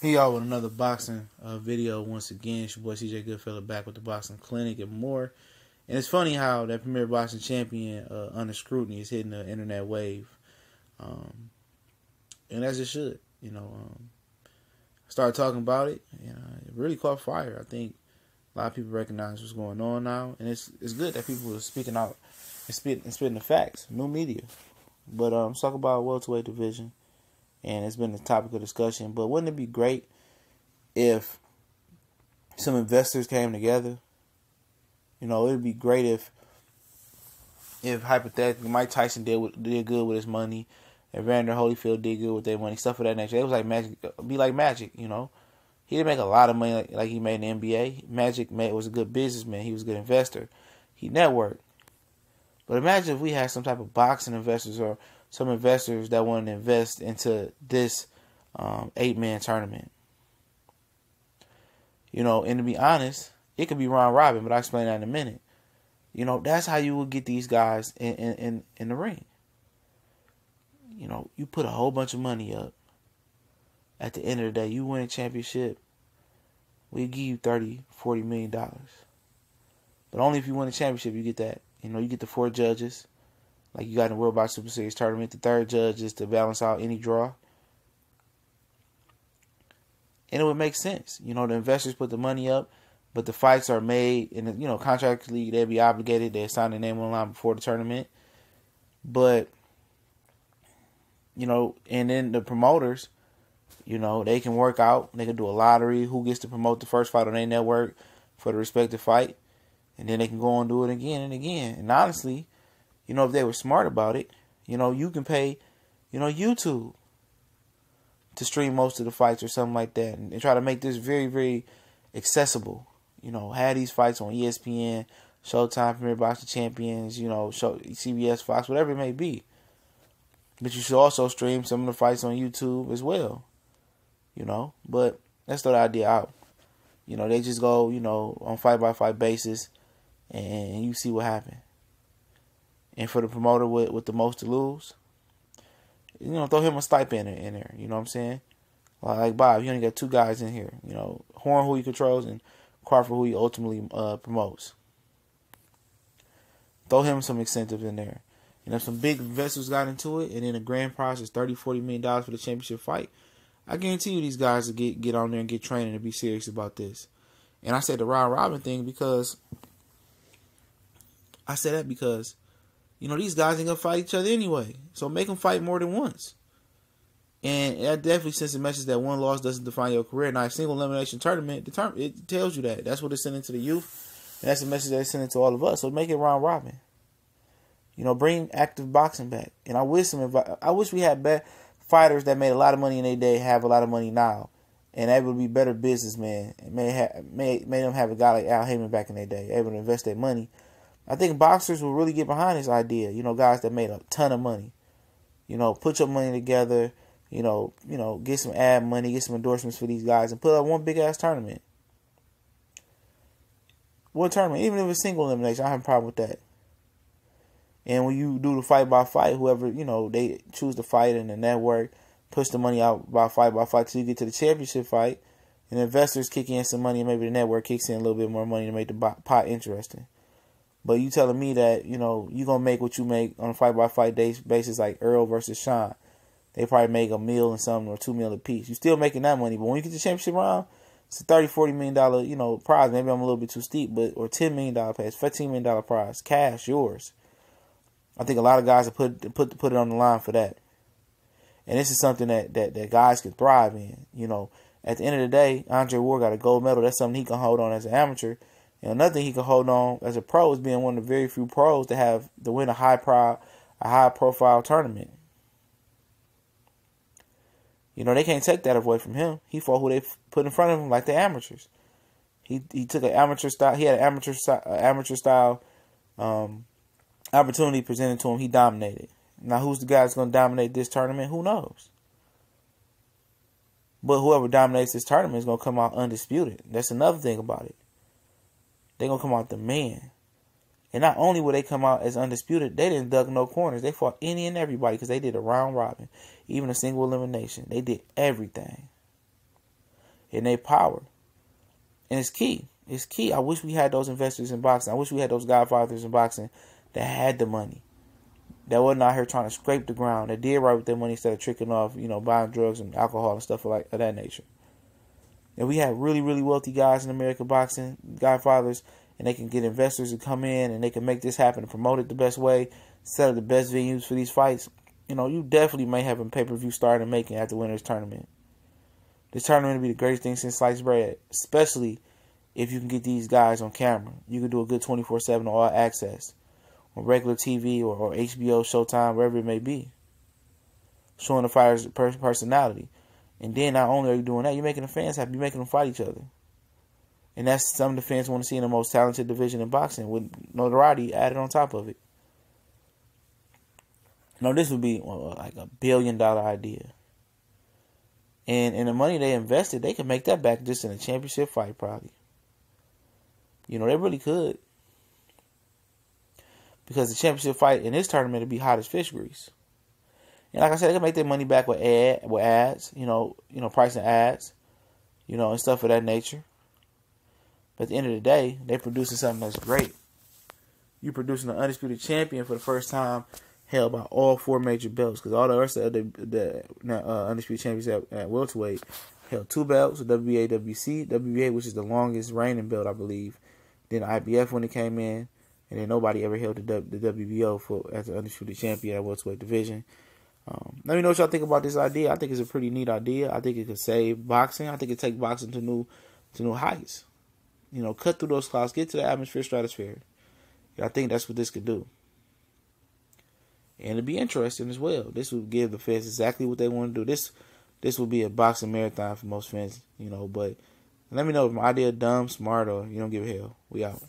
He y'all with another boxing video once again. It's your boy CJ Goodfellow back with the Boxing Clinic and more. And it's funny how that premier boxing champion under scrutiny is hitting the internet wave. And as it should. I started talking about it and it really caught fire. I think a lot of people recognize what's going on now. And it's good that people are speaking out and spitting the facts. New media. But let's talk about welterweight division. And it's been a topic of discussion. But wouldn't it be great if some investors came together? It would be great if hypothetically Mike Tyson did good with his money, and Vander Holyfield did good with their money, stuff of that nature. It was like magic, be like Magic. He didn't make a lot of money like he made in the NBA. Magic was a good businessman. He was a good investor. He networked. But imagine if we had some type of boxing investors or some investors that wanted to invest into this 8-man tournament. And to be honest, it could be round robin, but I'll explain that in a minute. That's how you would get these guys in the ring. You put a whole bunch of money up. At the end of the day, you win a championship, we give you $30-40 million. But only if you win a championship, you get that. You get the 4 judges, like you got in the World Boxing Super Series tournament. The 3rd judge is to balance out any draw. And it would make sense. The investors put the money up, but the fights are made, and contractually they'd be obligated. They sign their name on the line before the tournament. But, and then the promoters, they can work out. They can do a lottery. Who gets to promote the first fight on their network for the respective fight. And then they can go and do it again and again. And honestly, if they were smart about it, you can pay, YouTube to stream most of the fights or something like that. And try to make this very, very accessible. Have these fights on ESPN, Showtime, Premier Boxing Champions, CBS, Fox, whatever it may be. But you should also stream some of the fights on YouTube as well. But let's throw the idea out. They just go, on fight-by-fight basis, and you see what happened. And for the promoter with the most to lose, throw him a stipend in there. You know what I'm saying? Like Bob, you only got 2 guys in here. Horn, who he controls, and Crawford, who he ultimately promotes. Throw him some incentives in there. Some big investors got into it, and then the grand prize is $30-40 million for the championship fight. I guarantee you these guys will get on there and get training and be serious about this. And I said the round robin thing because these guys ain't going to fight each other anyway. So make them fight more than once. And that definitely sends a message that one loss doesn't define your career. Now, a single elimination tournament, it tells you that. That's what it's sending to the youth. And that's the message that it's sending to all of us. So make it round robin. Bring active boxing back. And I wish we had fighters that made a lot of money in their day have a lot of money now. And able to be better businessmen. And made them have a guy like Al Heyman back in their day, able to invest their money. I think boxers will really get behind this idea. Guys that made a ton of money. Put your money together. Get some ad money, get some endorsements for these guys, and put up one big ass tournament. One tournament, even if it's single elimination, I have a problem with that. And when you do the fight by fight, whoever they choose to fight in the network, push the money out by fight till you get to the championship fight, and investors kick in some money, and maybe the network kicks in a little bit more money to make the pot interesting. But you telling me that you gonna make what you make on a fight by fight basis, like Earl versus Sean. They probably make $1 million and something or $2 million a piece. You're still making that money, but when you get to the championship round, it's a $30-40 million prize. Maybe I'm a little bit too steep, or $10 million prize, $15 million prize, cash, yours. I think a lot of guys have put it on the line for that, and this is something that guys can thrive in. At the end of the day, Andre Ward got a gold medal. That's something he can hold on as an amateur. Another thing he can hold on as a pro is being one of the very few pros to win a high profile tournament. They can't take that away from him. He fought who they put in front of him like the amateurs. He took an amateur style. He had an amateur style opportunity presented to him. He dominated. Now, who's the guy that's going to dominate this tournament? Who knows? But whoever dominates this tournament is going to come out undisputed. That's another thing about it. They're going to come out the man. And not only will they come out as undisputed, they didn't dug no corners. They fought any and everybody because they did a round robin. Even a single elimination. They did everything. and their power. And it's key. It's key. I wish we had those investors in boxing. I wish we had those godfathers in boxing that had the money, that wasn't out here trying to scrape the ground, that did right with their money instead of tricking off, buying drugs and alcohol and stuff of that nature. And we have really, really wealthy guys in American boxing, godfathers, and they can get investors to come in and they can make this happen and promote it the best way, set up the best venues for these fights. You definitely may have a pay-per-view starting making at the winner's tournament. This tournament will be the greatest thing since sliced bread, especially if you can get these guys on camera. You can do a good 24/7 all access on regular TV or HBO, Showtime, wherever it may be, showing the fighter's personality. And then not only are you doing that, you're making the fans happy. You're making them fight each other. And that's something the fans want to see in the most talented division in boxing, with notoriety added on top of it. This would be like $1 billion idea. And the money they invested, they could make that back just in a championship fight probably. They really could. Because the championship fight in this tournament would be hot as fish grease. And like I said, they can make their money back with ads, pricing ads, and stuff of that nature. But at the end of the day, they're producing something that's great. You're producing an undisputed champion for the first time, held by all 4 major belts. Because all the rest of the undisputed champions at welterweight held 2 belts, the WBA, WBA, which is the longest reigning belt, I believe. Then the IBF when it came in. And then nobody ever held the WBO as the undisputed champion at welterweight division. Let me know what y'all think about this idea. I think it's a pretty neat idea. I think it could save boxing. I think it take boxing to new heights. Cut through those clouds, get to the atmosphere, stratosphere. I think that's what this could do. And it'd be interesting as well. This would give the fans exactly what they want to do. This would be a boxing marathon for most fans, but let me know if my idea dumb, smart, or you don't give a hell. We out.